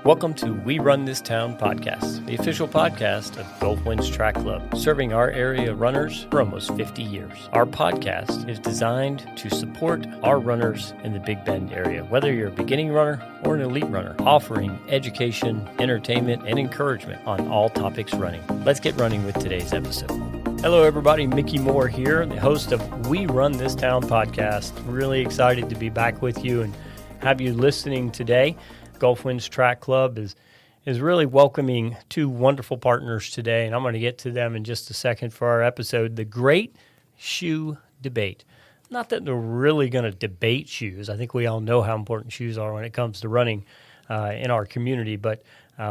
Welcome to We Run This Town podcast, the official podcast of Gulf Winds Track Club, serving our area runners for almost 50 years. Our podcast is designed to support our runners in the Big Bend area, whether you're a beginning runner or an elite runner, offering education, entertainment, and encouragement on all topics running. Let's get running with today's episode. Hello, everybody. Mickey Moore here, the host of We Run This Town podcast. Really excited to be back with you and have you listening today. Gulf Winds Track Club is really welcoming two wonderful partners today, and I'm going to get to them in just a second for our episode, The Great Shoe Debate. Not that they're really going to debate shoes. I think we all know how important shoes are when it comes to running in our community, but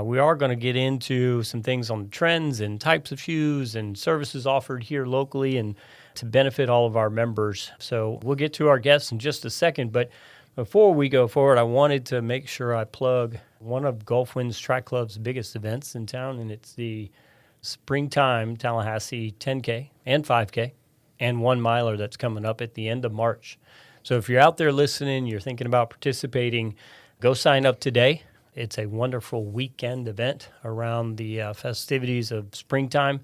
we are going to get into some things on trends and types of shoes and services offered here locally and to benefit all of our members. So we'll get to our guests in just a second, but before we go forward, I wanted to make sure I plug one of Gulf Winds Track Club's biggest events in town, and it's the Springtime Tallahassee 10K and 5K and 1 miler that's coming up at the end of March. So if you're out there listening, you're thinking about participating, go sign up today. It's a wonderful weekend event around the festivities of springtime.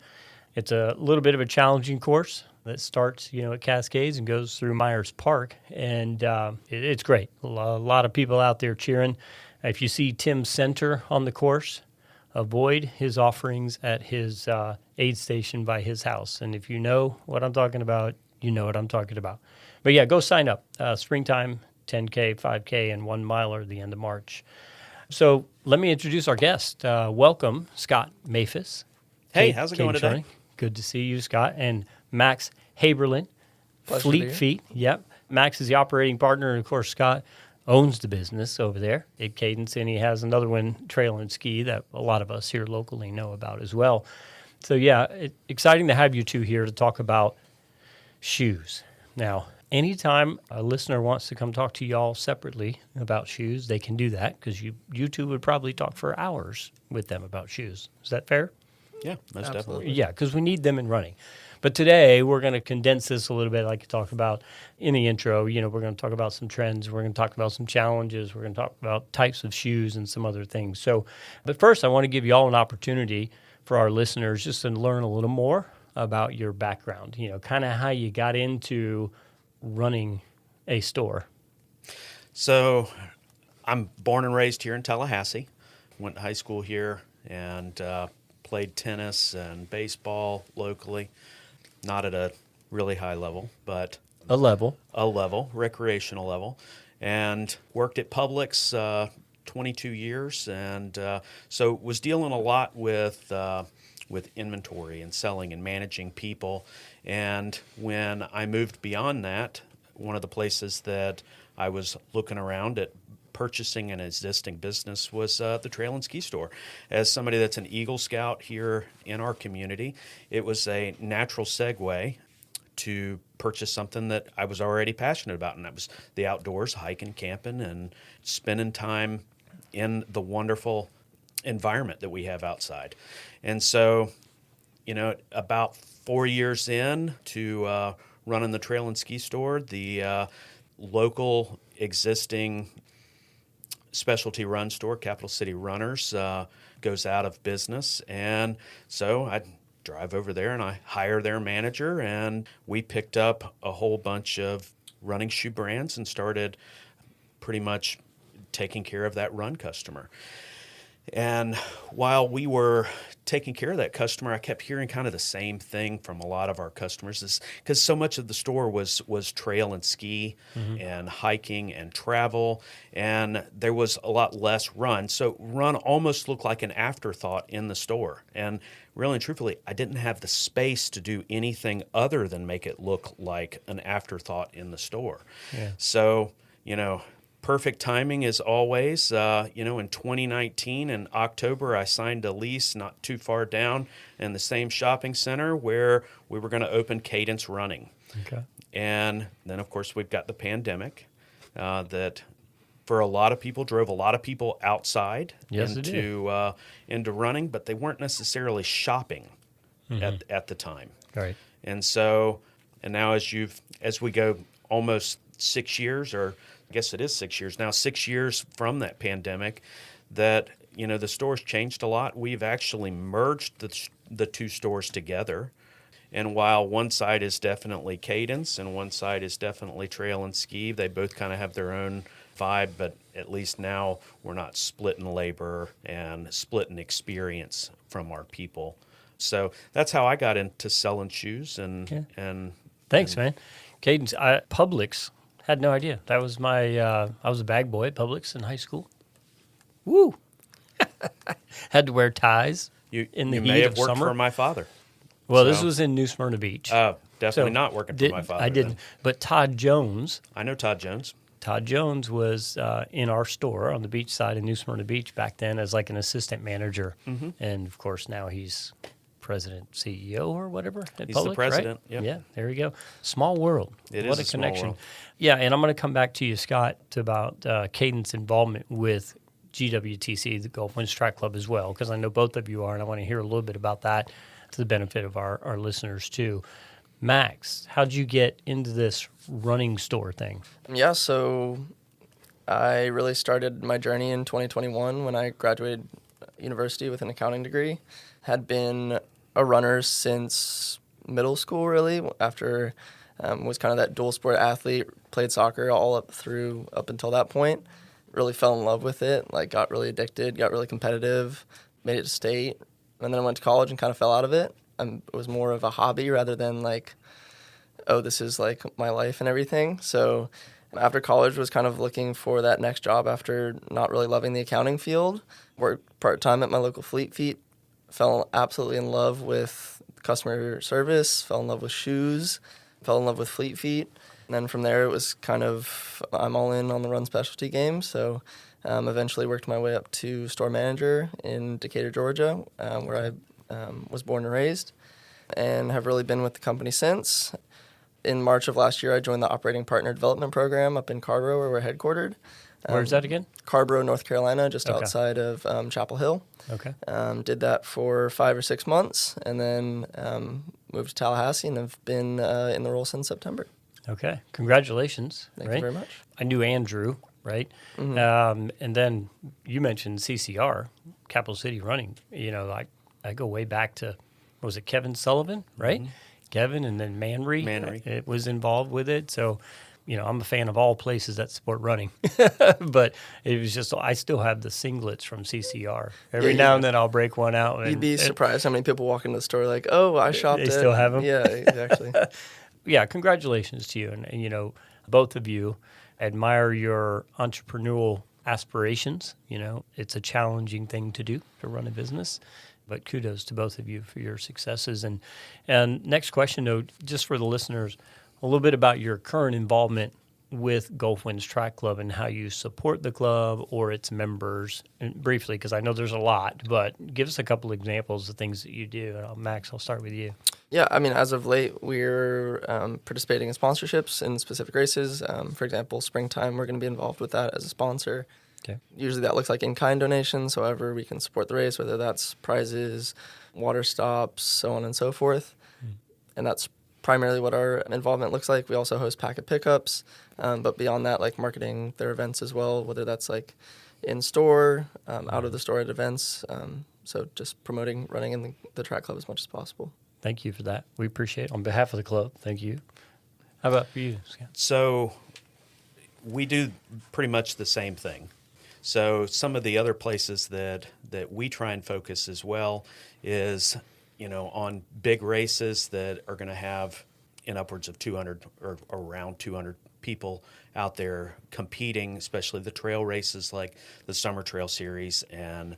It's a little bit of a challenging course that starts, at Cascades and goes through Myers Park, and it's great. A lot of people out there cheering. If you see Tim Center on the course, avoid his offerings at his aid station by his house. And if you know what I'm talking about, you know what I'm talking about. But yeah, go sign up. Springtime 10K, 5K, and 1 miler at the end of March. So let me introduce our guest. Welcome, Scott Maphis. Hey, how's it going today? Running. Good to see you, Scott. And Max Haeberlin, Fleet Feet. Yep. Max is the operating partner, and of course, Scott owns the business over there at Cadence, and he has another one, Trail and Ski, that a lot of us here locally know about as well. So, yeah, exciting to have you two here to talk about shoes. Now, anytime a listener wants to come talk to y'all separately about shoes, they can do that because you two would probably talk for hours with them about shoes. Is that fair? Yeah, most definitely. Yeah, because we need them in running. But today, we're going to condense this a little bit, like you talked about in the intro. We're going to talk about some trends. We're going to talk about some challenges. We're going to talk about types of shoes and some other things. So, but first, I want to give you all an opportunity for our listeners just to learn a little more about your background, kind of how you got into running a store. So, I'm born and raised here in Tallahassee. Went to high school here and played tennis and baseball locally, not at a really high level, but a level, recreational level, and worked at Publix 22 years, and so was dealing a lot with inventory and selling and managing people. And when I moved beyond that, one of the places that I was looking around at purchasing an existing business was the Trail and Ski store. As somebody that's an Eagle Scout here in our community, it was a natural segue to purchase something that I was already passionate about, and that was the outdoors, hiking, camping, and spending time in the wonderful environment that we have outside. And so, about 4 years in to running the Trail and Ski store, the local existing specialty run store, Capital City Runners, goes out of business. And so I drive over there and I hire their manager, and we picked up a whole bunch of running shoe brands and started pretty much taking care of that run customer. And while we were taking care of that customer, I kept hearing kind of the same thing from a lot of our customers, because so much of the store was trail and ski and hiking and travel, and there was a lot less run. So run almost looked like an afterthought in the store. And really and truthfully, I didn't have the space to do anything other than make it look like an afterthought in the store. Yeah. So, perfect timing as always. In 2019 in October, I signed a lease not too far down in the same shopping center where we were going to open Cadence Running. Okay. And then, of course, we've got the pandemic that for a lot of people drove a lot of people outside into running, but they weren't necessarily shopping at the time. Right. And so, and now as we go almost 6 years, or I guess it is 6 years now, 6 years from that pandemic, that the store's changed a lot. We've actually merged the two stores together. And while one side is definitely Cadence and one side is definitely Trail and Ski, they both kind of have their own vibe, but at least now we're not splitting labor and splitting experience from our people. So that's how I got into selling shoes. Thanks, man. Cadence, Publix, had no idea. That was I was a bag boy at Publix in high school. Woo! Had to wear ties in the you heat may have of worked summer. for my father. Well, this was in New Smyrna Beach. Definitely not working for my father. I didn't. Then. But Todd Jones. I know Todd Jones. Todd Jones was in our store on the beach side in New Smyrna Beach back then as like an assistant manager. Mm-hmm. And, of course, now he's president, CEO or whatever at He's Publix, the president. Right? Yep. Yeah, there you go. Small world. What a connection. Small world. Yeah, and I'm going to come back to you, Scott, about Cadence involvement with GWTC, the Gulf Winds Track Club, as well, because I know both of you are, and I want to hear a little bit about that to the benefit of our listeners, too. Max, how'd you get into this running store thing? Yeah, so I really started my journey in 2021 when I graduated university with an accounting degree. Had been a runner since middle school, really, after was kind of that dual sport athlete, played soccer all up until that point. Really fell in love with it, like got really addicted, got really competitive, made it to state. And then I went to college and kind of fell out of it. It was more of a hobby rather than like, oh, this is like my life and everything. So after college was kind of looking for that next job after not really loving the accounting field. Worked part-time at my local Fleet Feet. Fell absolutely in love with customer service, fell in love with shoes, fell in love with Fleet Feet. And then from there it was kind of, I'm all in on the run specialty game. So eventually worked my way up to store manager in Decatur, Georgia, where I was born and raised, and have really been with the company since. In March of last year, I joined the Operating Partner Development Program up in Carborough, where we're headquartered. Where's that again? Carborough, North Carolina, just outside of Chapel Hill. Okay. Did that for 5 or 6 months, and then moved to Tallahassee, and have been in the role since September. Okay. Congratulations. Thank you very much. I knew Andrew, right? Mm-hmm. And then you mentioned CCR, Capital City Running. I go way back to, what was it, Kevin Sullivan, right? Mm-hmm. Kevin, and then Manry. It was involved with it. So, I'm a fan of all places that support running. But it was just, I still have the singlets from CCR. Every now and then I'll break one out. You'd be surprised how many people walk into the store like, oh, I shopped They still have them? Yeah, exactly. Yeah, congratulations to you. And, both of you, admire your entrepreneurial aspirations. It's a challenging thing to do, to run a business. But kudos to both of you for your successes. And next question, though, just for the listeners, a little bit about your current involvement with Gulf Winds Track Club and how you support the club or its members, and briefly, because I know there's a lot, but give us a couple examples of things that you do. Max, I'll start with you. Yeah, I mean, as of late, we're participating in sponsorships in specific races. For example, springtime, we're going to be involved with that as a sponsor. Okay. Usually that looks like in-kind donations, however we can support the race, whether that's prizes, water stops, so on and so forth. And that's primarily what our involvement looks like. We also host packet pickups, but beyond that, like marketing their events as well, whether that's like in-store, out of the store at events. So just promoting running in the track club as much as possible. Thank you for that. We appreciate it. On behalf of the club, thank you. How about for you, Scott? So we do pretty much the same thing. So some of the other places that we try and focus as well is, on big races that are going to have in upwards of 200 or around 200 people out there competing, especially the trail races like the Summer Trail Series and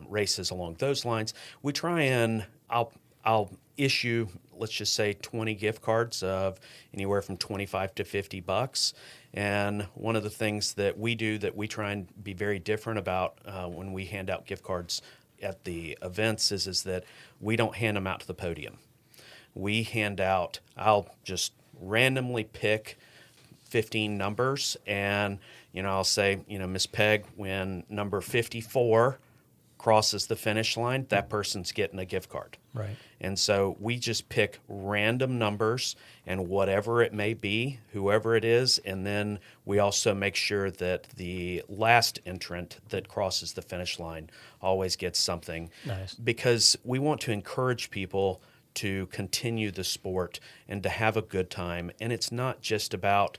races along those lines. We try and I'll issue, let's just say, 20 gift cards of anywhere from $25 to $50. And one of the things that we do that we try and be very different about when we hand out gift cards at the events is that we don't hand them out to the podium. We hand out, I'll just randomly pick 15 numbers, and I'll say, Miss Peg, when number 54 crosses the finish line, that person's getting a gift card. Right. And so we just pick random numbers and whatever it may be, whoever it is, and then we also make sure that the last entrant that crosses the finish line always gets something. Nice. Because we want to encourage people to continue the sport and to have a good time. And it's not just about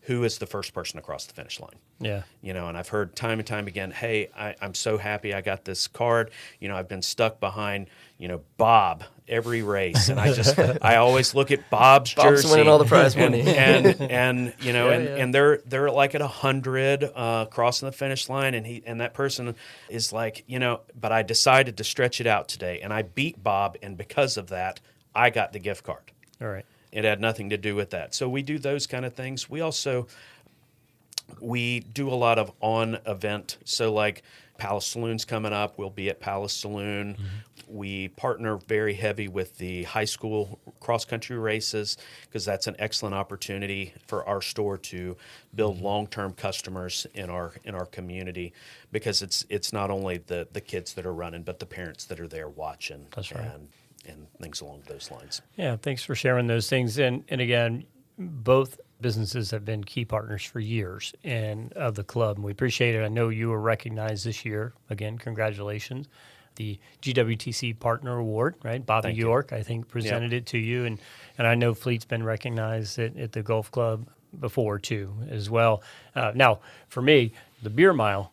who is the first person across the finish line. Yeah. And I've heard time and time again, hey, I'm so happy I got this card. I've been stuck behind, Bob every race. And I always look at Bob's Bob's jersey. winning all the prize money. And they're like at 100 crossing the finish line. And that person is like, but I decided to stretch it out today and I beat Bob. And because of that, I got the gift card. All right. It had nothing to do with that. So we do those kind of things. We do a lot of on-event. So like Palace Saloon's coming up. We'll be at Palace Saloon. Mm-hmm. We partner very heavy with the high school cross-country races because that's an excellent opportunity for our store to build long-term customers in our community because it's not only the kids that are running, but the parents that are there watching. That's right. And things along those lines. Yeah, thanks for sharing those things. And again, both businesses have been key partners for years and of the club, and we appreciate it. I know you were recognized this year. Again, congratulations. The GWTC Partner Award, right? Bobby York, I think, presented it to you. And I know Fleet's been recognized at the golf club before, too, as well. Now, for me, the beer mile,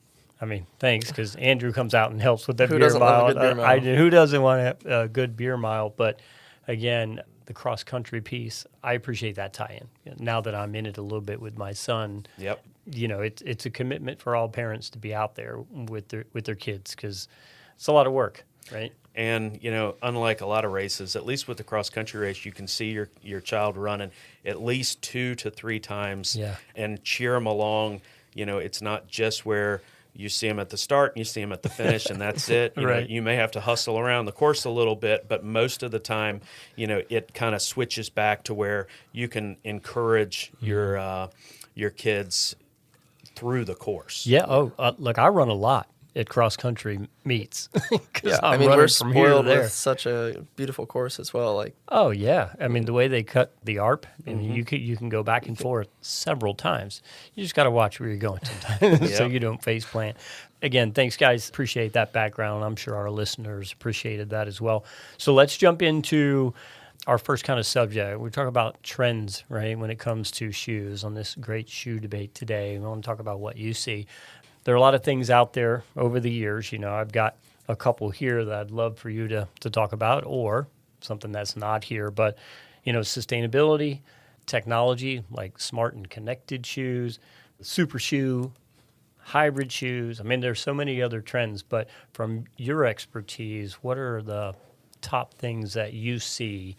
thanks, because Andrew comes out and helps with that beer mile. Who doesn't want a good beer mile? But again, the cross country piece, I appreciate that tie-in. Now that I'm in it a little bit with my son, yep. It's a commitment for all parents to be out there with their kids because it's a lot of work, right? And unlike a lot of races, at least with the cross country race, you can see your child running at least 2 to 3 times, and cheer them along. It's not just where you see them at the start and you see them at the finish, and that's it. You may have to hustle around the course a little bit, but most of the time, it kind of switches back to where you can encourage your kids through the course. Yeah. Look, I run a lot at cross country meets. We're spoiled with such a beautiful course as well. Oh yeah, the way they cut the ARP, you can go back and forth several times. You just got to watch where you're going sometimes, so you don't face plant. Again, thanks guys. Appreciate that background. I'm sure our listeners appreciated that as well. So let's jump into our first kind of subject. We talk about trends, right, when it comes to shoes on this great shoe debate today. We want to talk about what you see. There are a lot of things out there over the years. I've got a couple here that I'd love for you to talk about, or something that's not here. But, sustainability, technology, like smart and connected shoes, super shoe, hybrid shoes. There's so many other trends. But from your expertise, what are the top things that you see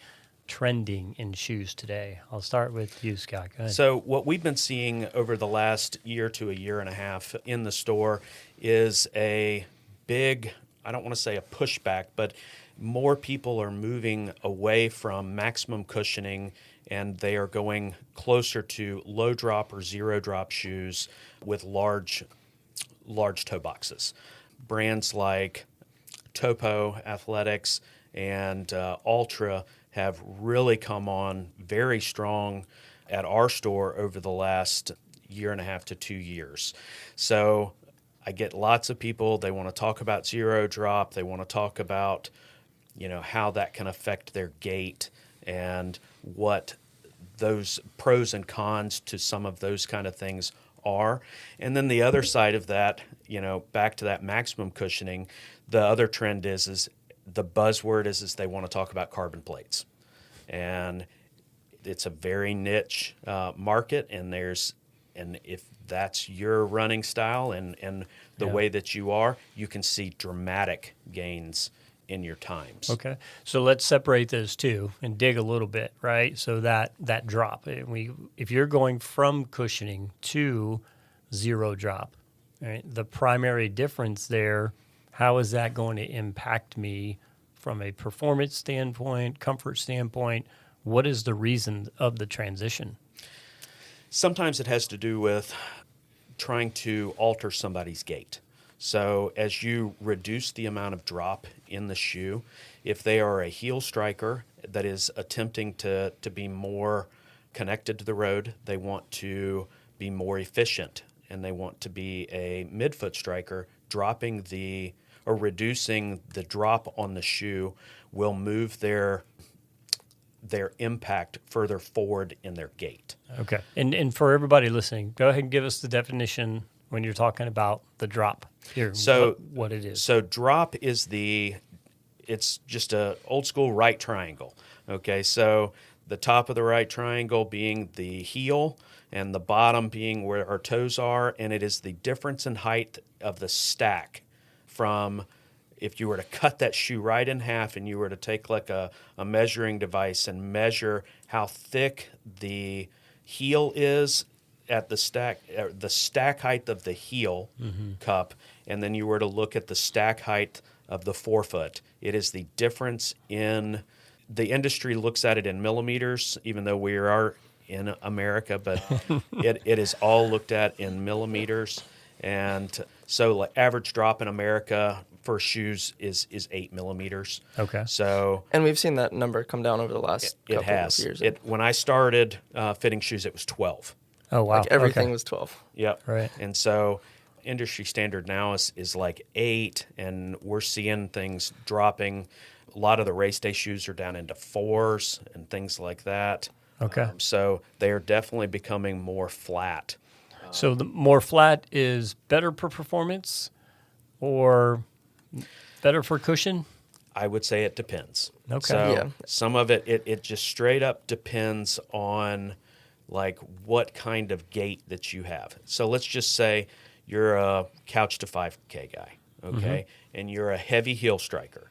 trending in shoes today? I'll start with you, Scott. Go ahead. So what we've been seeing over the last year to a year and a half in the store is a big, I don't want to say a pushback, but more people are moving away from maximum cushioning and they are going closer to low drop or zero drop shoes with large toe boxes. Brands like Topo Athletics and Ultra have really come on very strong at our store over the last year and a half to 2 years. So I get lots of people, they want to talk about zero drop, they want to talk about, how that can affect their gait and what those pros and cons to some of those kind of things are. And then the other side of that, back to that maximum cushioning, the other trend is the buzzword is they want to talk about carbon plates. And it's a very niche market, and if that's your running style and the way that you are, you can see dramatic gains in your times. Okay. So let's separate those two and dig a little bit, right? So that drop, if you're going from cushioning to zero drop, right, the primary difference there, how is that going to impact me from a performance standpoint, comfort standpoint? What is the reason of the transition? Sometimes it has to do with trying to alter somebody's gait. So as you reduce the amount of drop in the shoe, if they are a heel striker that is attempting to be more connected to the road, they want to be more efficient, and they want to be a midfoot striker, reducing the drop on the shoe will move their impact further forward in their gait. Okay. And for everybody listening, go ahead and give us the definition when you're talking about the drop here, So what it is. So drop is it's just a old school right triangle. Okay, so the top of the right triangle being the heel and the bottom being where our toes are, and it is the difference in height of the stack from if you were to cut that shoe right in half and you were to take like a measuring device and measure how thick the heel is at the stack height of the heel cup, and then you were to look at the stack height of the forefoot. It is the difference in, the industry looks at it in millimeters, even though we are in America, but it is all looked at in millimeters. And so like average drop in America for shoes is 8 millimeters. Okay. So And we've seen that number come down over the last couple of years. When I started fitting shoes, it was 12. Oh, wow. Like everything Okay. was 12. Yep. Right. And so industry standard now is like 8, and we're seeing things dropping. A lot of the race day shoes are down into 4s and things like that. Okay. So they are definitely becoming more flat. So the more flat is better for performance or better for cushion? I would say it depends. Okay. So Yeah. some of it just straight up depends on like what kind of gait that you have. So let's just say you're a couch to 5K guy, okay, and you're a heavy heel striker.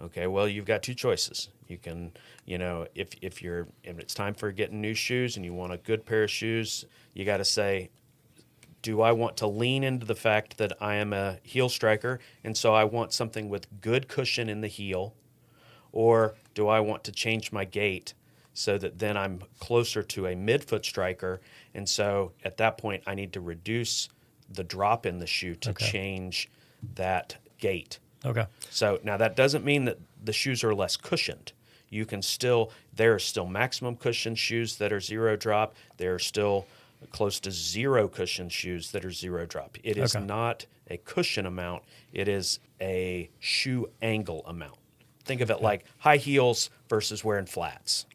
Okay, well, you've got two choices. You can, if it's time for getting new shoes and you want a good pair of shoes, you got to say, do I want to lean into the fact that I am a heel striker, and so I want something with good cushion in the heel, or do I want to change my gait so that then I'm closer to a midfoot striker, and so at that point I need to reduce the drop in the shoe to change that gait. Okay. So now that doesn't mean that the shoes are less cushioned. There are still maximum cushion shoes that are zero drop. There are still close to zero cushion shoes that are zero drop. It is not a cushion amount. It is a shoe angle amount. Think of it like high heels versus wearing flats.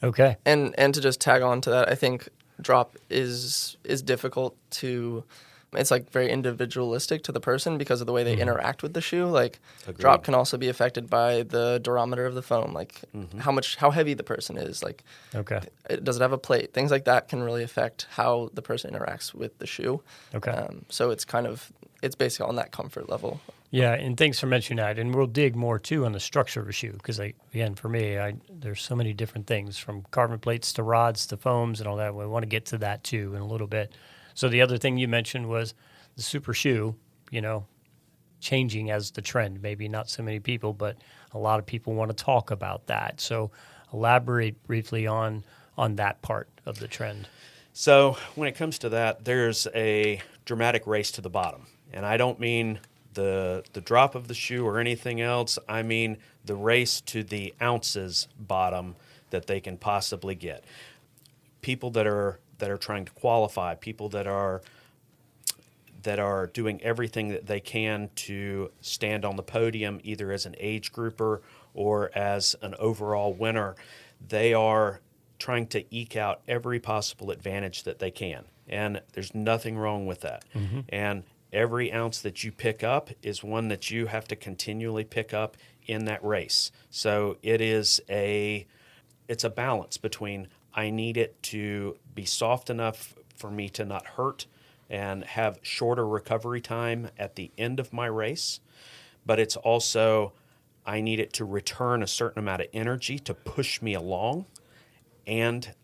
Okay. And to just tag on to that, I think drop is difficult to. It's like very individualistic to the person because of the way they interact with the shoe. Like Agreed. drop can also be affected by the durometer of the foam, like how heavy the person is. Like, does it have a plate? Things like that can really affect how the person interacts with the shoe. Okay. So it's basically on that comfort level. Yeah, and thanks for mentioning that. And we'll dig more, too, on the structure of a shoe because, again, for me, there's so many different things from carbon plates to rods to foams and all that. We want to get to that, too, in a little bit. So the other thing you mentioned was the super shoe, changing as the trend. Maybe not so many people, but a lot of people want to talk about that. So elaborate briefly on that part of the trend. So when it comes to that, there's a dramatic race to the bottom. And I don't mean the drop of the shoe or anything else. I mean the race to the ounces bottom that they can possibly get. People that are trying to qualify, people that are doing everything that they can to stand on the podium, either as an age grouper or as an overall winner, they are trying to eke out every possible advantage that they can. And there's nothing wrong with that. And every ounce that you pick up is one that you have to continually pick up in that race. So it's a balance between I need it to be soft enough for me to not hurt and have shorter recovery time at the end of my race, but it's also I need it to return a certain amount of energy to push me along, and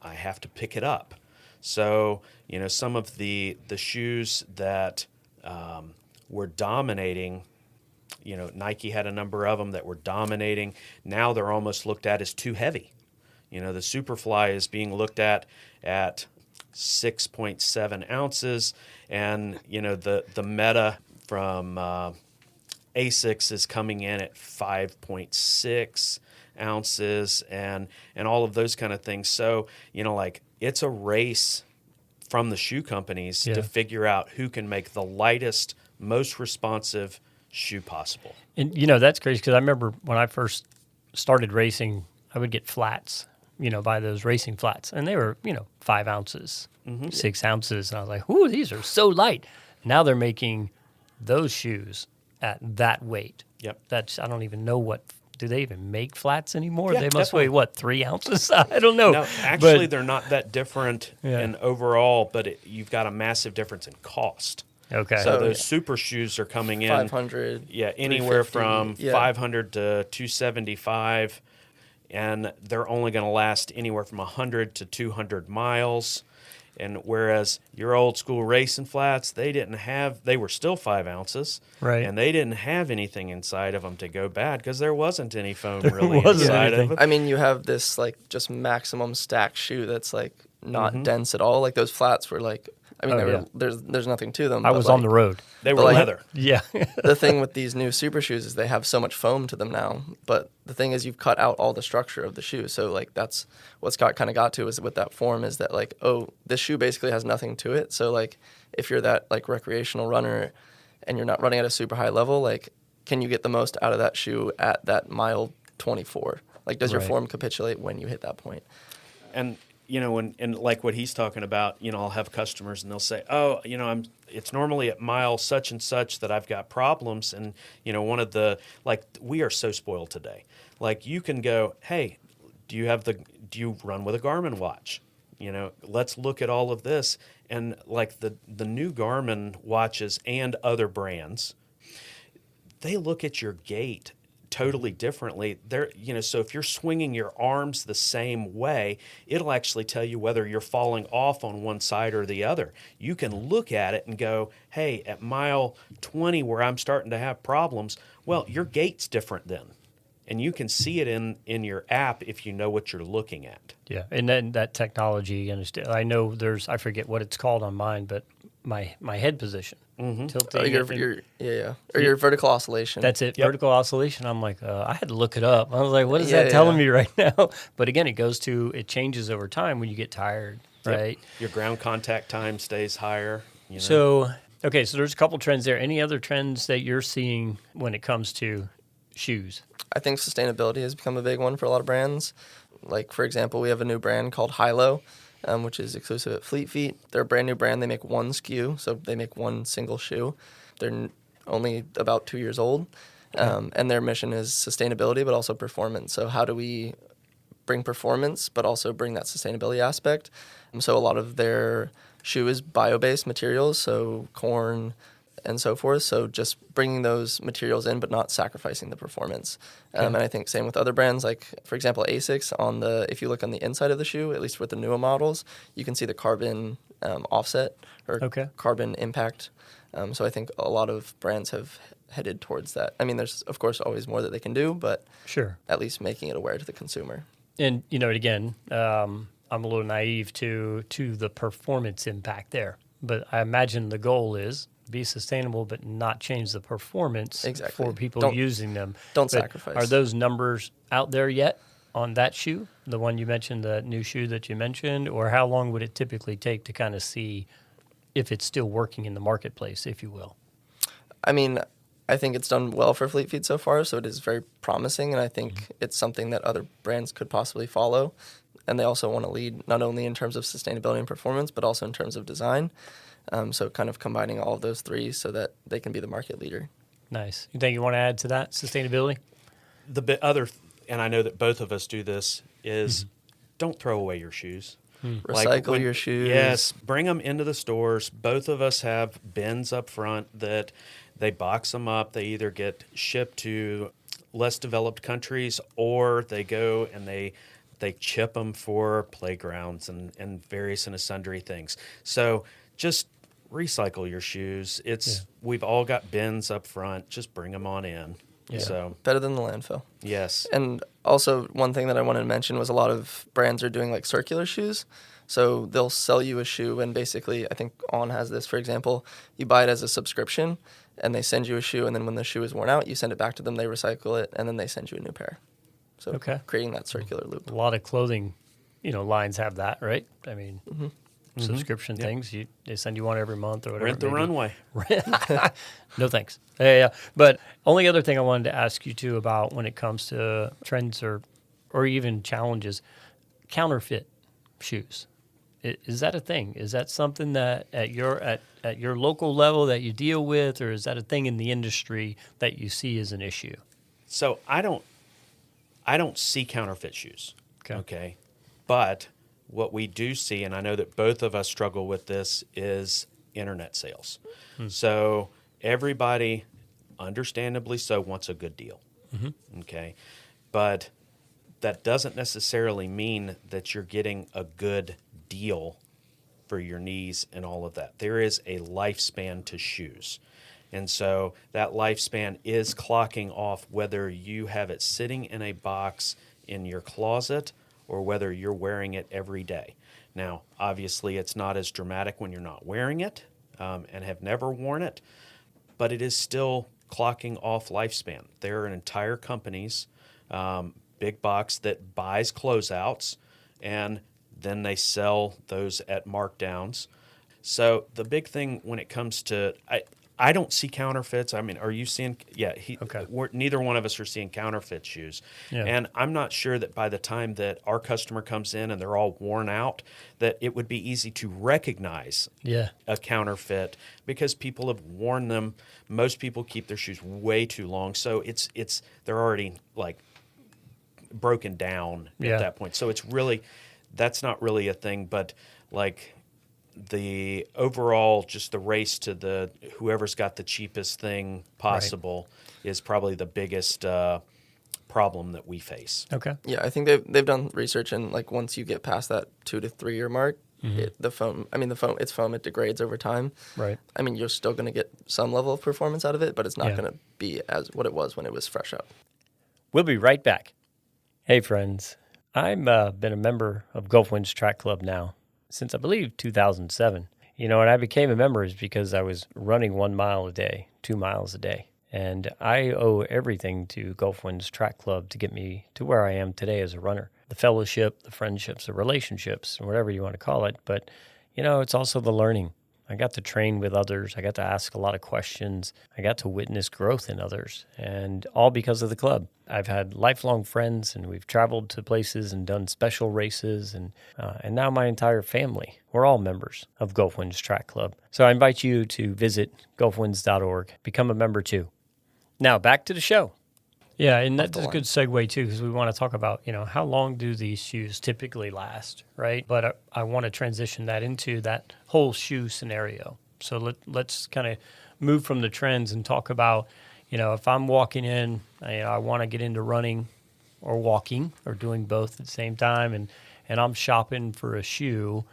I have to pick it up. So, some of the shoes that were dominating, Nike had a number of them that were dominating. Now they're almost looked at as too heavy. The Superfly is being looked at 6.7 ounces, and the Meta from Asics is coming in at 5.6 ounces, and all of those kind of things. So it's a race from the shoe companies to figure out who can make the lightest, most responsive shoe possible. And that's crazy, because I remember when I first started racing, I would get flats, buy those racing flats, and they were 5 ounces, 6 ounces, and I was like, "Ooh, these are so light." Now they're making those shoes at that weight. Yep. I don't even know do they even make flats anymore? Yeah, they must definitely. weigh 3 ounces? I don't know. No, actually, they're not that different in overall, but you've got a massive difference in cost. Okay. So those super shoes are coming in 500, anywhere 350, from 500 to 275, and they're only going to last anywhere from 100 to 200 miles. And whereas your old school racing flats, they were still 5 ounces, right? And they didn't have anything inside of them to go bad, because there wasn't any foam really inside of it. I mean, you have this just maximum stack shoe that's not dense at all. Like those flats were there's nothing to them. I was on the road. They were leather. Yeah. The thing with these new super shoes is they have so much foam to them now. But the thing is, you've cut out all the structure of the shoe. So that's what Scott kind of got to, is with that form, is that this shoe basically has nothing to it. So if you're that recreational runner and you're not running at a super high level, can you get the most out of that shoe at that mile 24? Does your form capitulate when you hit that point? And and like what he's talking about, I'll have customers and they'll say, "Oh, it's normally at mile such and such that I've got problems." And one of the we are so spoiled today. You can go, "Hey, do you run with a Garmin watch? Let's look at all of this." And the new Garmin watches and other brands, they look at your gait totally differently. So if you're swinging your arms the same way, it'll actually tell you whether you're falling off on one side or the other. You can look at it and go, "Hey, at mile 20 where I'm starting to have problems," well, your gait's different then. And you can see it in your app if you know what you're looking at. Yeah, and then that technology, I know I forget what it's called on mine, but my head position. Tilting your vertical oscillation. That's it, vertical oscillation. I'm like, I had to look it up. I was like, what is that telling me right now? But again, it changes over time when you get tired, right? Your ground contact time stays higher. So there's a couple trends there. Any other trends that you're seeing when it comes to shoes? I think sustainability has become a big one for a lot of brands. For example, we have a new brand called Hilo, which is exclusive at Fleet Feet. They're a brand new brand. They make one SKU, so they make one single shoe. They're only about 2 years old, and their mission is sustainability, but also performance. So how do we bring performance, but also bring that sustainability aspect? So a lot of their shoe is bio-based materials, so corn and so forth. So just bringing those materials in, but not sacrificing the performance. And I think same with other brands, for example, Asics. If you look on the inside of the shoe, at least with the newer models, you can see the carbon offset or carbon impact. So I think a lot of brands have headed towards that. I mean, there's of course always more that they can do, but at least making it aware to the consumer. And again, I'm a little naive to the performance impact there, but I imagine the goal is be sustainable, but not change the performance for people using them. Don't sacrifice. Are those numbers out there yet on that shoe, the one you mentioned, the new shoe that you mentioned, or how long would it typically take to kind of see if it's still working in the marketplace, if you will? I mean, I think it's done well for Fleet Feet so far, so it is very promising, and I think it's something that other brands could possibly follow. And they also want to lead not only in terms of sustainability and performance, but also in terms of design. So kind of combining all of those three so that they can be the market leader. Nice. You think you want to add to that, sustainability? And I know that both of us do this, is don't throw away your shoes. Recycle your shoes. Yes, bring them into the stores. Both of us have bins up front that they box them up. They either get shipped to less developed countries, or they go and they chip them for playgrounds and various and sundry things. So just recycle your shoes. We've all got bins up front. Just bring them on in. Yeah. So better than the landfill. Yes. And also one thing that I wanted to mention was a lot of brands are doing circular shoes. So they'll sell you a shoe, and basically, I think On has this, for example, you buy it as a subscription, and they send you a shoe, and then when the shoe is worn out, you send it back to them, they recycle it, and then they send you a new pair. So creating that circular loop. A lot of clothing, lines have that, right? I mean, subscription things, they send you one every month or whatever. Rent the runway. No thanks. Yeah. But only other thing I wanted to ask you too about when it comes to trends or even challenges, counterfeit shoes. Is that a thing? Is that something that at your local level that you deal with, or is that a thing in the industry that you see as an issue? So I don't see counterfeit shoes. Okay. But what we do see, and I know that both of us struggle with this, is internet sales. So everybody, understandably so, wants a good deal. Okay. But that doesn't necessarily mean that you're getting a good deal for your knees and all of that. There is a lifespan to shoes. And so that lifespan is clocking off whether you have it sitting in a box in your closet or whether you're wearing it every day. Now, obviously, it's not as dramatic when you're not wearing it and have never worn it, but it is still clocking off lifespan. There are entire companies, big box, that buys closeouts, and then they sell those at markdowns. So the big thing when it comes to I don't see counterfeits. I mean, are you seeing? Yeah, neither one of us are seeing counterfeit shoes. Yeah. And I'm not sure that by the time that our customer comes in and they're all worn out, that it would be easy to recognize a counterfeit because people have worn them. Most people keep their shoes way too long, so they're already like broken down at that point. So that's not really a thing, but like the overall, just the race to whoever's got the cheapest thing possible is probably the biggest problem that we face. Okay. Yeah, I think they've done research, and like once you get past that 2 to 3 year mark, it's foam, it degrades over time. Right. I mean, you're still going to get some level of performance out of it, but it's not going to be as what it was when it was fresh out. We'll be right back. Hey, friends. I've been a member of Gulf Winds Track Club now since, I believe, 2007. And I became a member is because I was running 1 mile a day, 2 miles a day. And I owe everything to Gulf Winds Track Club to get me to where I am today as a runner. The fellowship, the friendships, the relationships, whatever you want to call it. But, it's also the learning. I got to train with others. I got to ask a lot of questions. I got to witness growth in others, and all because of the club. I've had lifelong friends, and we've traveled to places and done special races, and now my entire family, we're all members of Gulf Winds Track Club. So I invite you to visit gulfwinds.org, become a member too. Now back to the show. Yeah, and that's a good segue too, because we want to talk about, how long do these shoes typically last, right? But I want to transition that into that whole shoe scenario. So let's kind of move from the trends and talk about, if I'm walking in, I want to get into running or walking or doing both at the same time, and I'm shopping for a shoe,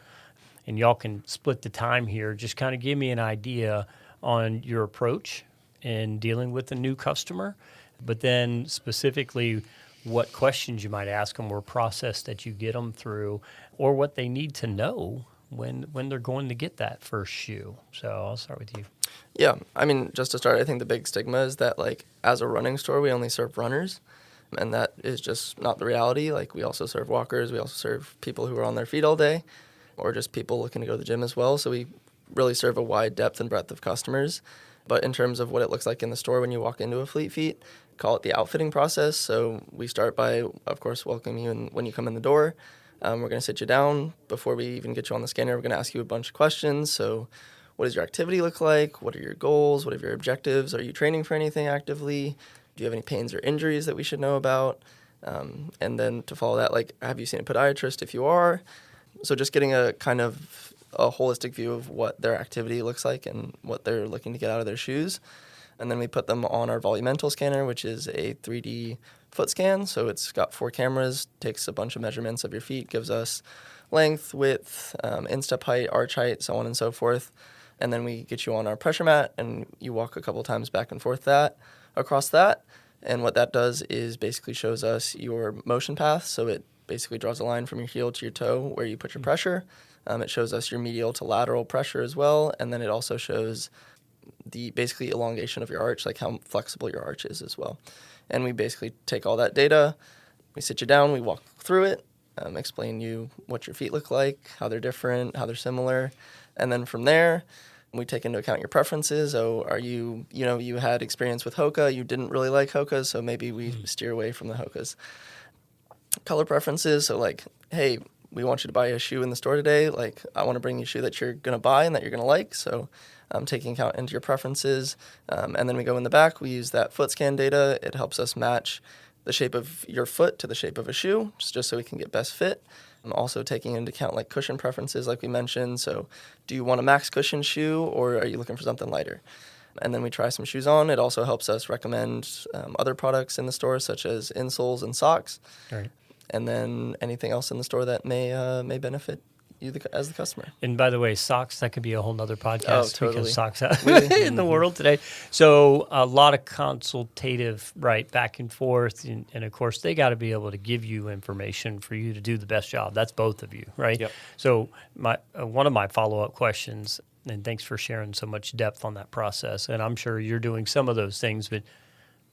and y'all can split the time here. Just kind of give me an idea on your approach in dealing with a new customer, but then specifically what questions you might ask them or process that you get them through, or what they need to know when they're going to get that first shoe. So I'll start with you. Yeah, I mean, just to start, I think the big stigma is that, like, as a running store, we only serve runners, and that is just not the reality. Like, we also serve walkers, we also serve people who are on their feet all day, or just people looking to go to the gym as well. So we really serve a wide depth and breadth of customers. But in terms of what it looks like in the store when you walk into a Fleet Feet, call it the outfitting process. So we start by, of course, welcoming you when you come in the door. We're going to sit you down. Before we even get you on the scanner, we're going to ask you a bunch of questions. So what does your activity look like? What are your goals? What are your objectives? Are you training for anything actively? Do you have any pains or injuries that we should know about? And then to follow that, like, have you seen a podiatrist if you are? So just getting a kind of a holistic view of what their activity looks like and what they're looking to get out of their shoes. And then we put them on our volumental scanner, which is a 3D foot scan. So it's got 4 cameras, takes a bunch of measurements of your feet, gives us length, width, instep height, arch height, so on and so forth. And then we get you on our pressure mat, and you walk a couple times back and forth across that. And what that does is basically shows us your motion path. So it basically draws a line from your heel to your toe where you put your pressure. It shows us your medial to lateral pressure as well, and then it also shows the basically elongation of your arch, like how flexible your arch is as well. And we basically take all that data, we sit you down, we walk through it, explain you what your feet look like, how they're different, how they're similar, and then from there, we take into account your preferences. So are you had experience with Hoka, you didn't really like Hokas, so maybe we steer away from the Hokas. Color preferences, so like, hey, we want you to buy a shoe in the store today. Like, I want to bring you a shoe that you're going to buy and that you're going to like. So taking account into your preferences. And then we go in the back, we use that foot scan data. It helps us match the shape of your foot to the shape of a shoe, just so we can get best fit. I'm also taking into account like cushion preferences, like we mentioned. So do you want a max cushion shoe or are you looking for something lighter? And then we try some shoes on. It also helps us recommend other products in the store, such as insoles and socks. Right. And then anything else in the store that may benefit you as the customer. And by the way, socks, that could be a whole nother podcast. Oh, totally. Because socks in the world today. So a lot of consultative, right, back and forth. And of course, they got to be able to give you information for you to do the best job. That's both of you, right? Yep. So one of my follow-up questions, and thanks for sharing so much depth on that process, and I'm sure you're doing some of those things, but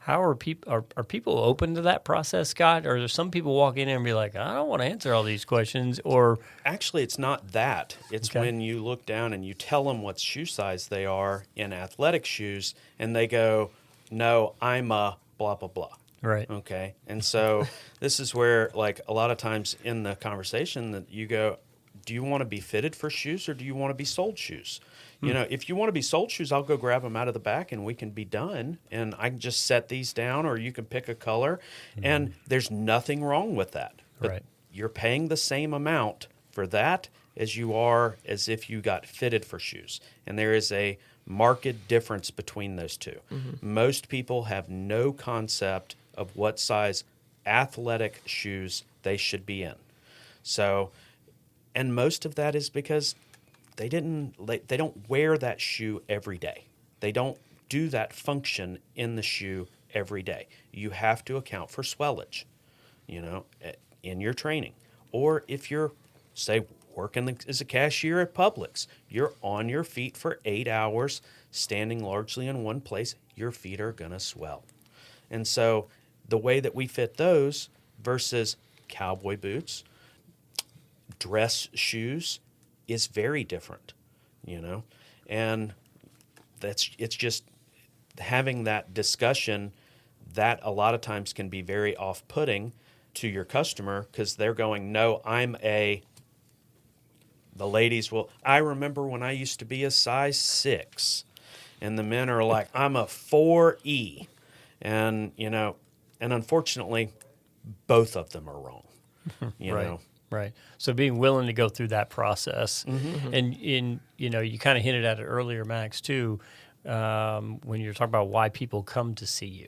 how are people open to that process, Scott? Or are there some people walk in and be like, I don't want to answer all these questions? Or actually, it's not that. It's when you look down and you tell them what shoe size they are in athletic shoes, and they go, no, I'm a blah, blah, blah. Right. Okay. And so this is where, like, a lot of times in the conversation that you go, do you want to be fitted for shoes or do you want to be sold shoes? You know, if you want to be sold shoes, I'll go grab them out of the back and we can be done. And I can just set these down, or you can pick a color. And there's nothing wrong with that. But right. You're paying the same amount for that as you are as if you got fitted for shoes. And there is a marked difference between those two. Mm-hmm. Most people have no concept of what size athletic shoes they should be in. So, and most of that is because they don't wear that shoe every day. They don't do that function in the shoe every day. You have to account for swellage, in your training. Or if you're, say, working as a cashier at Publix, you're on your feet for 8 hours, standing largely in one place, your feet are going to swell. And so the way that we fit those versus cowboy boots, dress shoes, is very different, and it's just having that discussion that a lot of times can be very off-putting to your customer because they're going, no, the ladies will, I remember when I used to be a size 6, and the men are like, I'm a 4E, and, and unfortunately, both of them are wrong, you right. know. Right. So being willing to go through that process, and you kind of hinted at it earlier, Max, too, when you're talking about why people come to see you,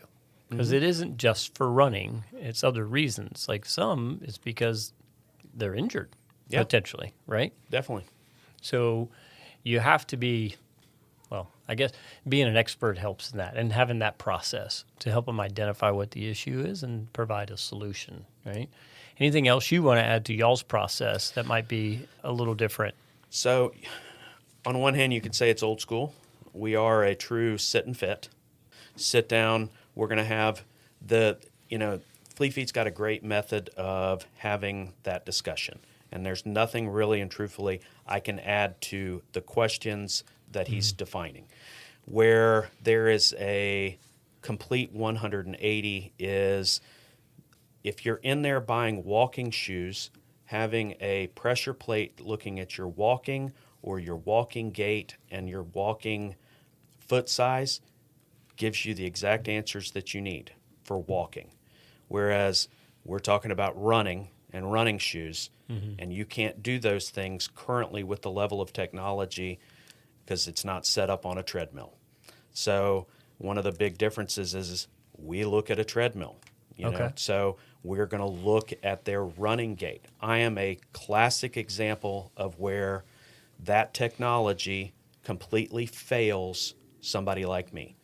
because it isn't just for running; it's other reasons. Like some, it's because they're injured, potentially, right? Definitely. So you have to be, well, I guess being an expert helps in that, and having that process to help them identify what the issue is and provide a solution, right? Anything else you want to add to y'all's process that might be a little different? So, on one hand, you could say it's old school. We are a true sit and fit. Sit down. We're going to have Fleet Feet's got a great method of having that discussion. And there's nothing really and truthfully I can add to the questions that he's defining. Where there is a complete 180 is, if you're in there buying walking shoes, having a pressure plate looking at your walking or your walking gait and your walking foot size gives you the exact answers that you need for walking. Whereas we're talking about running and running shoes, and you can't do those things currently with the level of technology because it's not set up on a treadmill. So one of the big differences is we look at a treadmill. So we're going to look at their running gait. I am a classic example of where that technology completely fails somebody like me.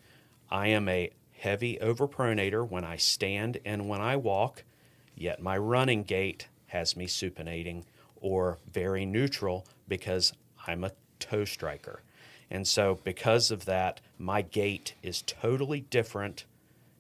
I am a heavy overpronator when I stand and when I walk, yet my running gait has me supinating, or very neutral because I'm a toe striker. And so because of that, my gait is totally different,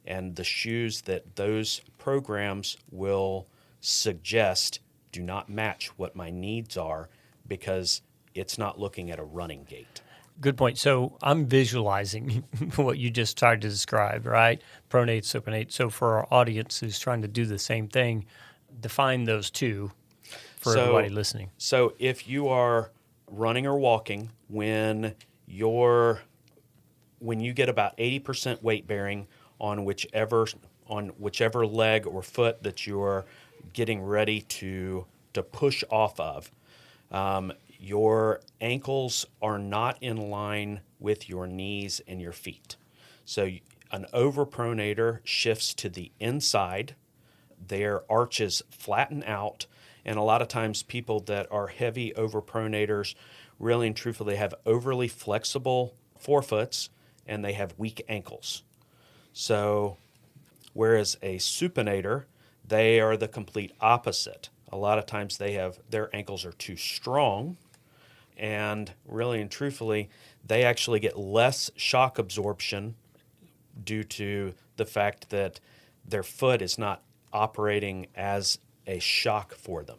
and the shoes that those programs will suggest do not match what my needs are because it's not looking at a running gait. Good point. So I'm visualizing what you just tried to describe, right? Pronate, supinate. So for our audience who's trying to do the same thing, define those two for everybody listening. So if you are running or walking, when you get about 80% weight bearing on whichever leg or foot that you're getting ready to push off of, your ankles are not in line with your knees and your feet. So an overpronator shifts to the inside, their arches flatten out, and a lot of times people that are heavy overpronators really and truthfully have overly flexible forefoots and they have weak ankles. So whereas a supinator, they are the complete opposite. A lot of times their ankles are too strong, and really and truthfully, they actually get less shock absorption due to the fact that their foot is not operating as a shock for them.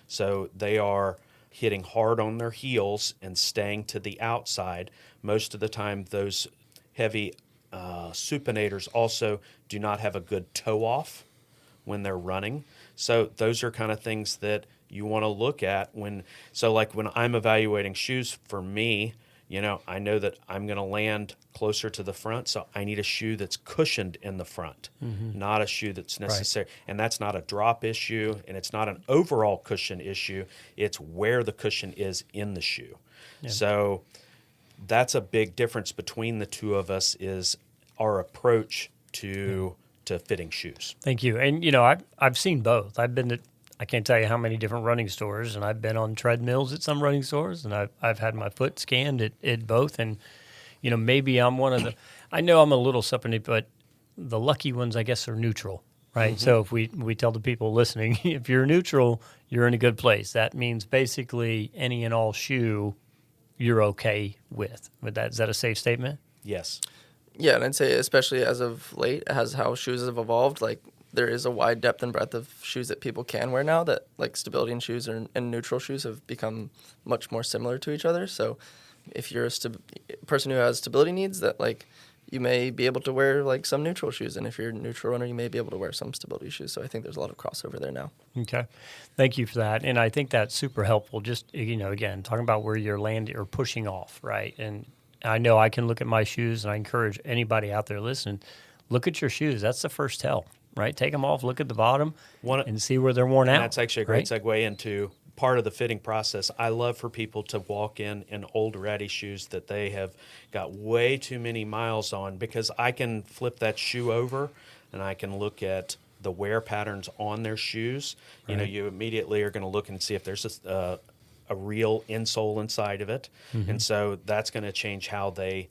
So they are hitting hard on their heels and staying to the outside. Most of the time, those heavy supinators also do not have a good toe off when they're running. So those are kind of things that you want to look at when I'm evaluating shoes for me, I know that I'm going to land closer to the front, so I need a shoe that's cushioned in the front, not a shoe that's necessary. Right. And that's not a drop issue, and it's not an overall cushion issue. It's where the cushion is in the shoe. Yeah. So that's a big difference between the two of us is our approach to fitting shoes. Thank you. And, I've seen both. I've been to, I can't tell you how many different running stores, and I've been on treadmills at some running stores, and I've had my foot scanned at both. And, maybe I'm one of the, I know I'm a little supinate, but the lucky ones, I guess, are neutral, right? Mm-hmm. So if we tell the people listening, if you're neutral, you're in a good place. That means basically any and all shoe you're okay with. Is that a safe statement? Yes. Yeah, and I'd say especially as of late, as how shoes have evolved, like there is a wide depth and breadth of shoes that people can wear now that like stability and shoes and neutral shoes have become much more similar to each other. So if you're a person who has stability needs, that like you may be able to wear like some neutral shoes, and if you're a neutral runner, you may be able to wear some stability shoes. So I think there's a lot of crossover there now. Okay. Thank you for that. And I think that's super helpful. Just, again, talking about where you're landing or pushing off, right? And I know I can look at my shoes, and I encourage anybody out there listening, look at your shoes. That's the first tell, right? Take them off, look at the bottom, and see where they're worn out. That's actually a great segue into part of the fitting process. I love for people to walk in old ratty shoes that they have got way too many miles on, because I can flip that shoe over and I can look at the wear patterns on their shoes. Right. You immediately are going to look and see if there's a real insole inside of it. Mm-hmm. And so that's going to change how they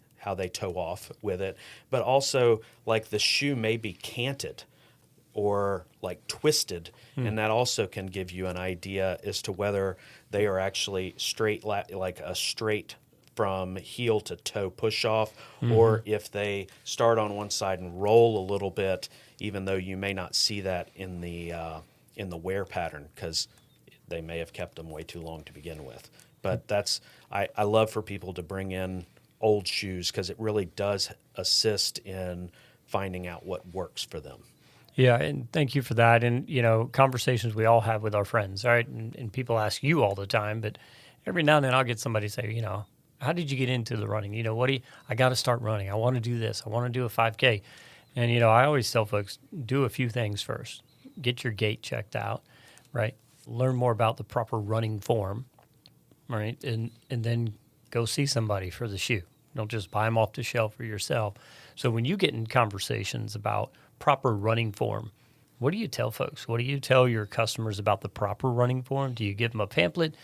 toe off with it. But also, like, the shoe may be canted or like twisted, and that also can give you an idea as to whether they are actually straight, like a straight from heel to toe push off, or if they start on one side and roll a little bit, even though you may not see that in the wear pattern because they may have kept them way too long to begin with. But I love for people to bring in old shoes because it really does assist in finding out what works for them. Yeah, and thank you for that. And, conversations we all have with our friends, right? And people ask you all the time, but every now and then I'll get somebody say, how did you get into the running? I got to start running. I want to do this. I want to do a 5K. And, I always tell folks, do a few things first. Get your gait checked out, right? Learn more about the proper running form, right? And then go see somebody for the shoe. Don't just buy them off the shelf for yourself. So when you get in conversations about proper running form, what do you tell folks? What do you tell your customers about the proper running form? Do you give them a pamphlet?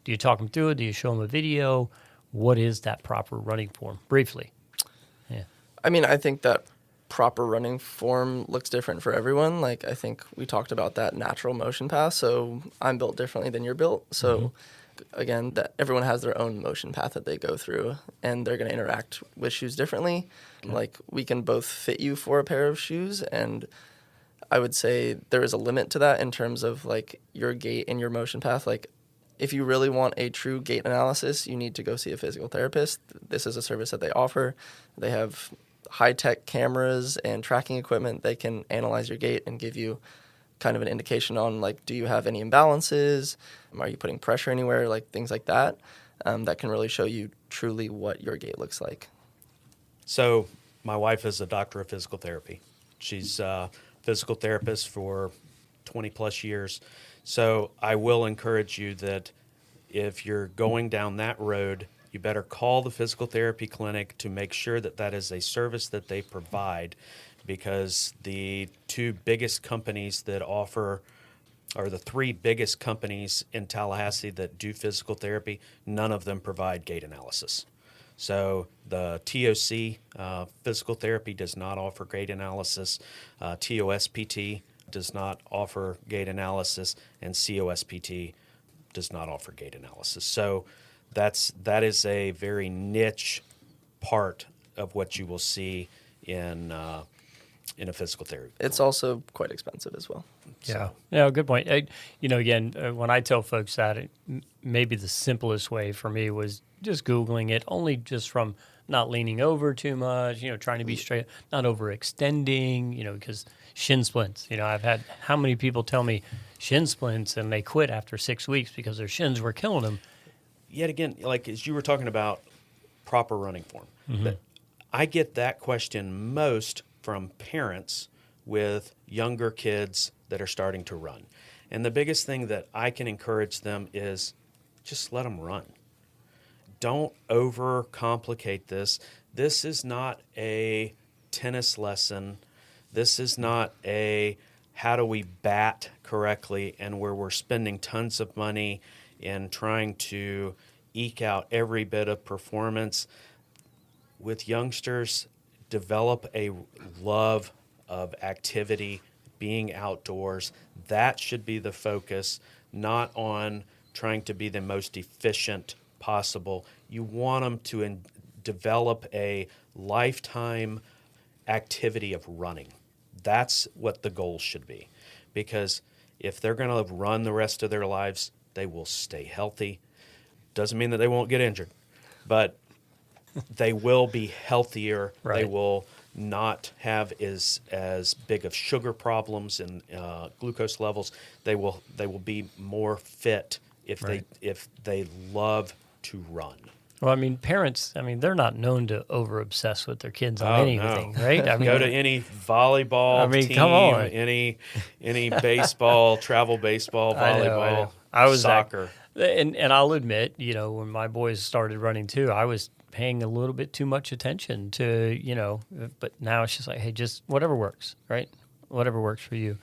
Do you talk them through it? Do you show them a video? What is that proper running form? Briefly. Yeah. I mean, I think that proper running form looks different for everyone. Like, I think we talked about that natural motion path. So I'm built differently than you're built. So again, that everyone has their own motion path that they go through, and they're going to interact with shoes differently. Like, we can both fit you for a pair of shoes, and I would say there is a limit to that in terms of like your gait and your motion path. Like, if you really want a true gait analysis, you need to go see a physical therapist. This is a service that they offer. They have high-tech cameras and tracking equipment. They can analyze your gait and give you kind of an indication on, like, do you have any imbalances? Are you putting pressure anywhere? Like, things like that. That can really show you truly what your gait looks like. So my wife is a doctor of physical therapy. She's a physical therapist for 20-plus years. So I will encourage you that if you're going down that road, you better call the physical therapy clinic to make sure that that is a service that they provide, because the two biggest companies that offer, or the three biggest companies in Tallahassee that do physical therapy, none of them provide gait analysis. So the TOC, physical therapy, does not offer gait analysis. TOSPT does not offer gait analysis, and COSPT does not offer gait analysis. So that is a very niche part of what you will see in a physical therapy. It's also quite expensive as well. Yeah, good point. Again, when I tell folks that, maybe the simplest way for me was just Googling it, only just from not leaning over too much, trying to be straight, not overextending, because shin splints. I've had how many people tell me shin splints and they quit after 6 weeks because their shins were killing them. Yet again, like as you were talking about proper running form, I get that question most from parents with younger kids that are starting to run. And the biggest thing that I can encourage them is just let them run. Don't overcomplicate this. This is not a tennis lesson. This is not a how do we bat correctly, and where we're spending tons of money in trying to eke out every bit of performance. With youngsters, develop a love of activity, being outdoors. That should be the focus, not on trying to be the most efficient possible. You want them to develop a lifetime activity of running. That's what the goal should be. Because if they're going to run the rest of their lives, they will stay healthy. Doesn't mean that they won't get injured, but they will be healthier. Right. They will not have as big of sugar problems and glucose levels. They will be more fit if they love to run. Well, parents, they're not known to over-obsess with their kids on anything, no. right? Go to any volleyball team, come on. any baseball, travel baseball, volleyball, I was soccer. And I'll admit, when my boys started running too, I was paying a little bit too much attention to, but now it's just like, hey, just whatever works, right? Whatever works for you.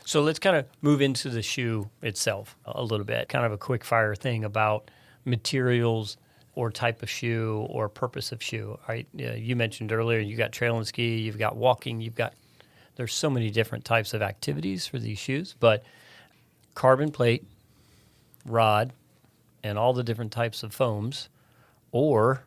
So let's kind of move into the shoe itself a little bit, kind of a quick fire thing about materials or type of shoe or purpose of shoe, right? You mentioned earlier, you got trail and ski, you've got walking, there's so many different types of activities for these shoes, but carbon plate, rod, and all the different types of foams, or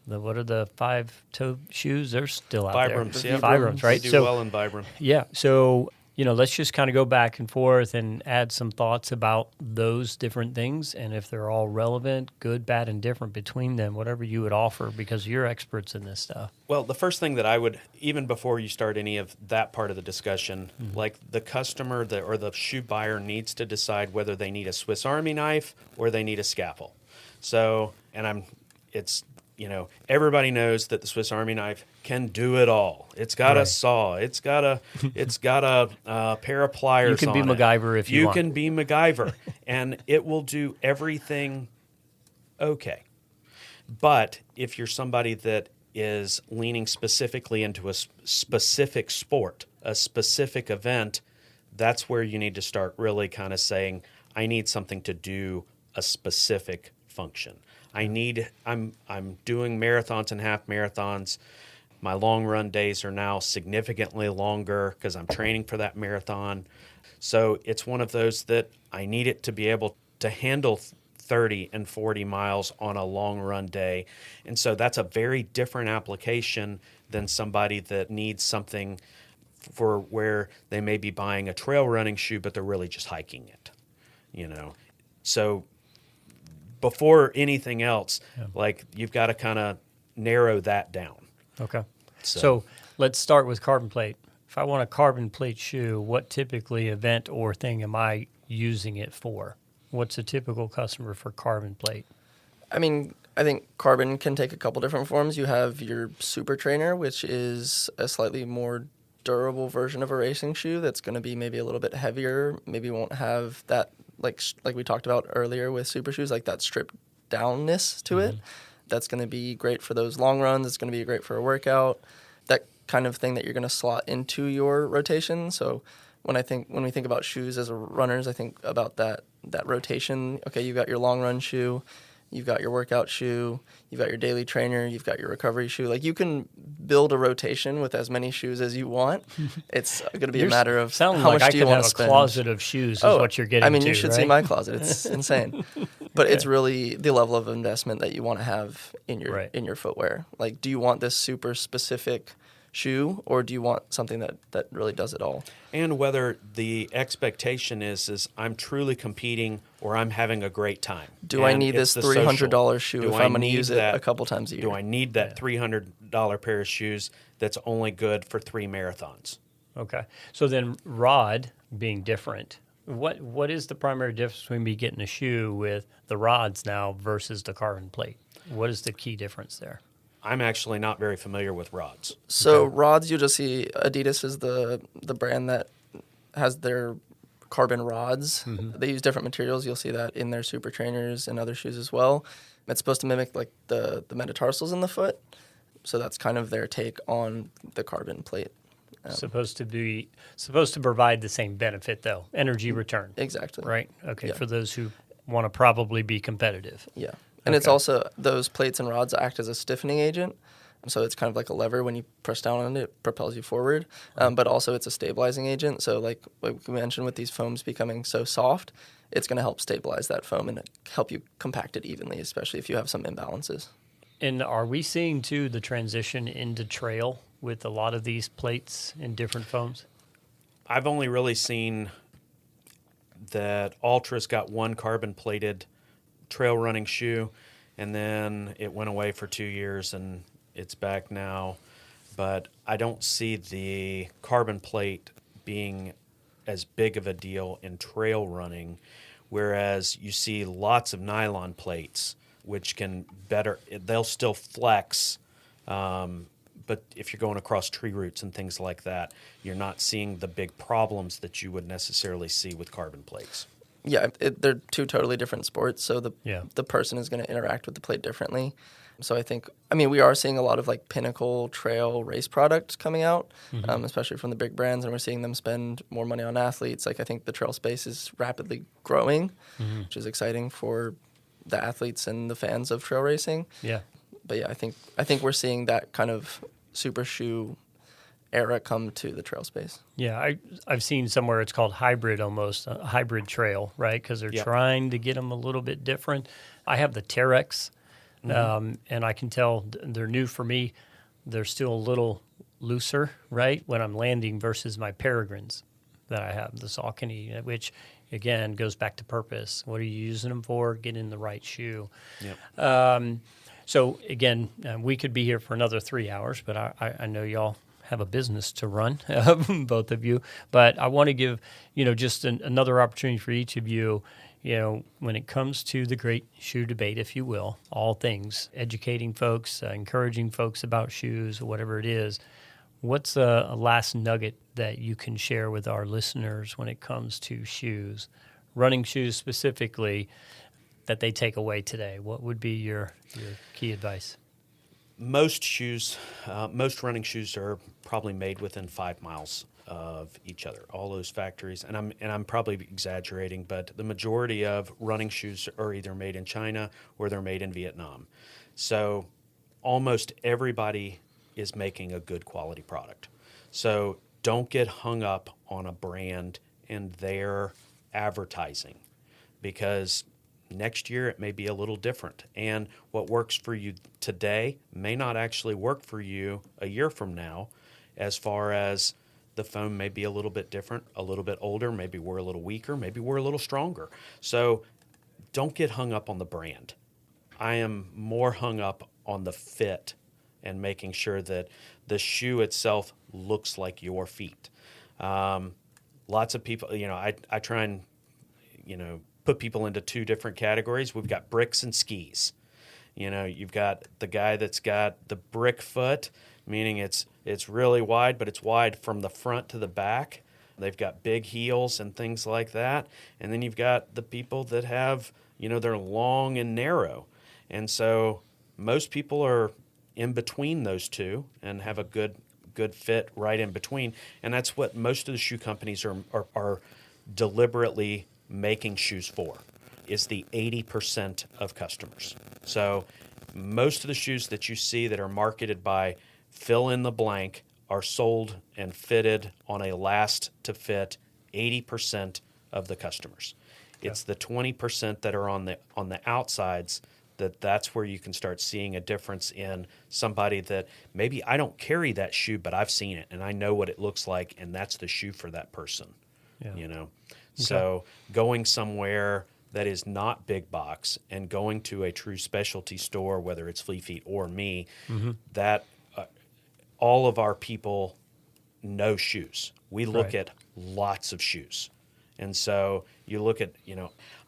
what are the 5-toe shoes? They're still out Vibrams, there. yeah. Vibrams, right? They do well in Vibram. Yeah, so let's just kind of go back and forth and add some thoughts about those different things, and if they're all relevant, good, bad, and different between them, whatever you would offer, because you're experts in this stuff. Well, the first thing that I would, even before you start any of that part of the discussion, like the customer or the shoe buyer needs to decide whether they need a Swiss Army knife or they need a scalpel. So, everybody knows that the Swiss Army knife can do it all. It's got a saw. It's got a pair of pliers. You can be MacGyver if you want. You can be MacGyver, and it will do everything okay. But if you're somebody that is leaning specifically into a specific sport, a specific event, that's where you need to start really kind of saying, I need something to do a specific function. I'm doing marathons and half marathons. My long run days are now significantly longer because I'm training for that marathon. So it's one of those that I need it to be able to handle 30 and 40 miles on a long run day. And so that's a very different application than somebody that needs something for where they may be buying a trail running shoe, but they're really just hiking it, you know. So before anything else, like you've got to kind of narrow that down. Okay. So let's start with carbon plate. If I want a carbon plate shoe, what typically event or thing am I using it for? What's a typical customer for carbon plate? I mean, I think carbon can take a couple different forms. You have your super trainer, which is a slightly more durable version of a racing shoe that's going to be maybe a little bit heavier, maybe won't have that, like we talked about earlier with super shoes, like that stripped downness to it. That's going to be great for those long runs. It's going to be great for a workout, that kind of thing that you're going to slot into your rotation. So when we think about shoes as runners, I think about that rotation. Okay, you've got your long run shoe, you've got your workout shoe, you've got your daily trainer, you've got your recovery shoe. Like, you can build a rotation with as many shoes as you want. It's going to be a matter of how much do you want to spend. Sounds like I could have a closet of shoes is what you're getting to, I mean, you should see right? my closet. It's insane. But it's really the level of investment that you want to have in your footwear. Like, do you want this super specific shoe, or do you want something that really does it all? And whether the expectation is I'm truly competing or I'm having a great time. Do I need this $300 shoe if I'm going to use it a couple times a year? Do I need that $300 pair of shoes that's only good for 3 marathons? Okay. So then rod being different, what is the primary difference between me getting a shoe with the rods now versus the carbon plate? What is the key difference there? I'm actually not very familiar with rods. So rods, you'll just see Adidas is the brand that has their carbon rods. They use different materials. You'll see that in their super trainers and other shoes as well. It's supposed to mimic like the metatarsals in the foot. So that's kind of their take on the carbon plate. Supposed to provide the same benefit though, energy return. Exactly. Right? Okay, Yeah. for those who want to probably be competitive. Yeah. And it's also, those plates and rods act as a stiffening agent. So it's kind of like a lever. When you press down on it, it propels you forward. But also it's a stabilizing agent. So like we mentioned, with these foams becoming so soft, it's going to help stabilize that foam and help you compact it evenly, especially if you have some imbalances. And are we seeing, too, the transition into trail with a lot of these plates and different foams? I've only really seen that Ultra's got one carbon-plated trail running shoe, and then it went away for 2 years, and it's back now. But I don't see the carbon plate being as big of a deal in trail running, whereas you see lots of nylon plates, which they'll still flex, but if you're going across tree roots and things like that, you're not seeing the big problems that you would necessarily see with carbon plates. Yeah, they're two totally different sports, so the person is going to interact with the plate differently. So we are seeing a lot of like pinnacle trail race products coming out, especially from the big brands, and we're seeing them spend more money on athletes. Like, I think the trail space is rapidly growing, which is exciting for the athletes and the fans of trail racing. Yeah. But yeah, I think we're seeing that kind of super shoe era come to the trail space. Yeah, I've seen somewhere it's called hybrid, almost a hybrid trail, right? Because they're trying to get them a little bit different. I have the Terex, and I can tell they're new for me. They're still a little looser, right, when I'm landing versus my Peregrines that I have, the Saucony, which again goes back to purpose. What are you using them for? Get in the right shoe. Yep. So again, we could be here for another 3 hours, but I know y'all have a business to run, both of you. But I want to give, just another opportunity for each of you, when it comes to the great shoe debate, if you will, all things, educating folks, encouraging folks about shoes, whatever it is. What's a last nugget that you can share with our listeners when it comes to shoes, running shoes specifically, that they take away today? What would be your key advice? Most running shoes are probably made within 5 miles of each other. All those factories, and I'm probably exaggerating, but the majority of running shoes are either made in China or they're made in Vietnam. So almost everybody is making a good quality product. So don't get hung up on a brand and their advertising, because next year it may be a little different. And what works for you today may not actually work for you a year from now, as far as the foam may be a little bit different, a little bit older, maybe we're a little weaker, maybe we're a little stronger. So don't get hung up on the brand. I am more hung up on the fit and making sure that the shoe itself looks like your feet. Lots of people, I try and, put people into two different categories. We've got bricks and skis. You've got the guy that's got the brick foot, meaning it's really wide, but it's wide from the front to the back. They've got big heels and things like that. And then you've got the people that have, they're long and narrow. And so most people are in between those two and have a good fit right in between. And that's what most of the shoe companies are deliberately making shoes for, is the 80% of customers. So most of the shoes that you see that are marketed by fill in the blank are sold and fitted on a last to fit 80% of the customers. It's the 20% that are on the outsides that's where you can start seeing a difference in somebody that maybe I don't carry that shoe, but I've seen it and I know what it looks like, and that's the shoe for that person. Yeah. So going somewhere that is not big box and going to a true specialty store, whether it's Flea Feet or me, that all of our people know shoes. We look at lots of shoes. And so you look at,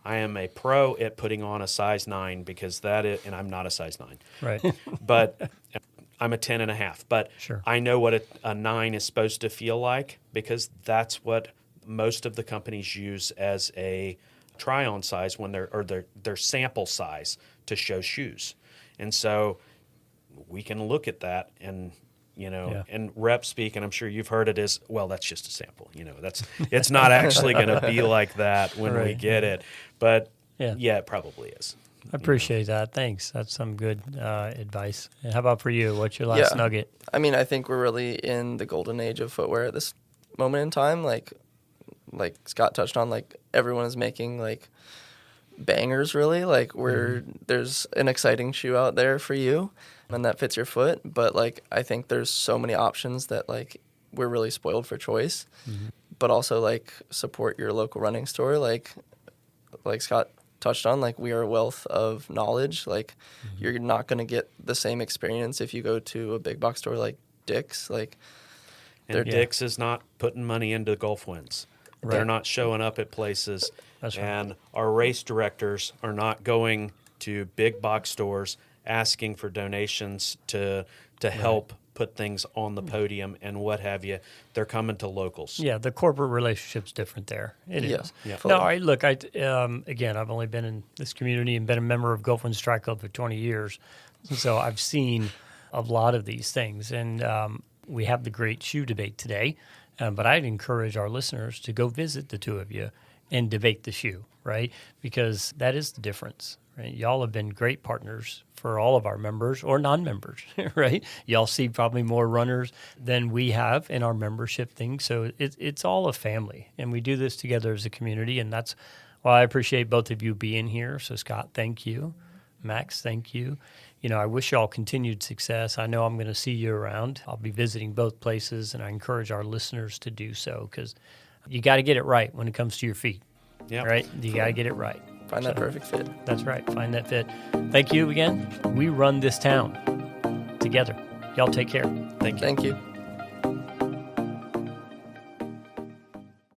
I am a pro at putting on a size 9 because and I'm not a size 9. Right. But I'm a 10.5. But Sure. I know what a 9 is supposed to feel like, because that's what most of the companies use as a try-on size when their sample size to show shoes. And so we can look at that and and rep speak, and I'm sure you've heard it as, well, that's just a sample. It's not actually going to be like that when we get it. But it probably is. I appreciate that. Thanks. That's some good advice. And how about for you? What's your last nugget? I mean, I think we're really in the golden age of footwear at this moment in time. Like Scott touched on, everyone is making bangers, really. There's an exciting shoe out there for you and that fits your foot. But I think there's so many options that we're really spoiled for choice. But also support your local running store. Like Scott touched on, we are a wealth of knowledge. You're not going to get the same experience if you go to a big box store like Dick's. Dick's is not putting money into Gulf Winds. Right. They're not showing up at places. That's right. And our race directors are not going to big box stores asking for donations to help put things on the podium and what have you. They're coming to locals. Yeah, the corporate relationship's different there. It is. Yeah. No, again, I've only been in this community and been a member of Gulf Winds Track Club for 20 years. So I've seen a lot of these things. And we have the great shoe debate today. But I'd encourage our listeners to go visit the two of you and debate the shoe, right? Because that is the difference, right? Y'all have been great partners for all of our members or non-members, right? Y'all see probably more runners than we have in our membership thing. So it's all a family, and we do this together as a community, and that's why I appreciate both of you being here. So Scott, thank you. Max, thank you. I wish y'all continued success. I know I'm going to see you around. I'll be visiting both places, and I encourage our listeners to do so, because you got to get it right when it comes to your feet. Yeah. Right? You got to get it right. Find that perfect fit. That's right. Find that fit. Thank you again. We run this town together. Y'all take care. Thank you. Thank you.